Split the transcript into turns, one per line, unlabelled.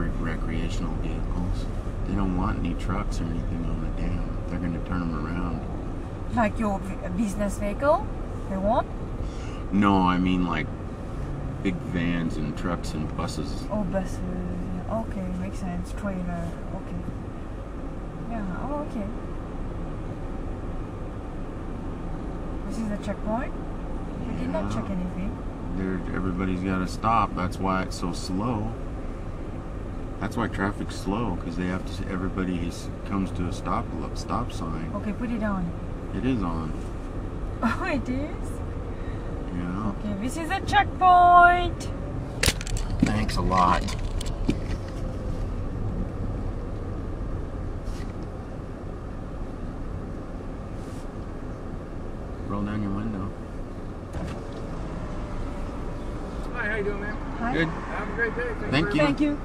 recreational vehicles. They don't want any trucks or anything on the dam. They're going to turn them around.
Like your business vehicle? They want?
No, I mean like big vans and trucks and buses.
Oh, buses. Yeah. Okay, makes sense. Trailer. Okay. Yeah. Oh, okay. This is the checkpoint? We did not check anything.
Everybody's got to stop. That's why it's so slow. That's why traffic's slow, because they have to. Everybody comes to a stop sign.
Okay, put it on.
It is on.
Oh, it is?
Yeah.
Okay, this is a checkpoint.
Thanks a lot. Roll down your window.
Hi, how you doing, man?
Hi.
Good.
Have a great day.
Thank you.
Thank you.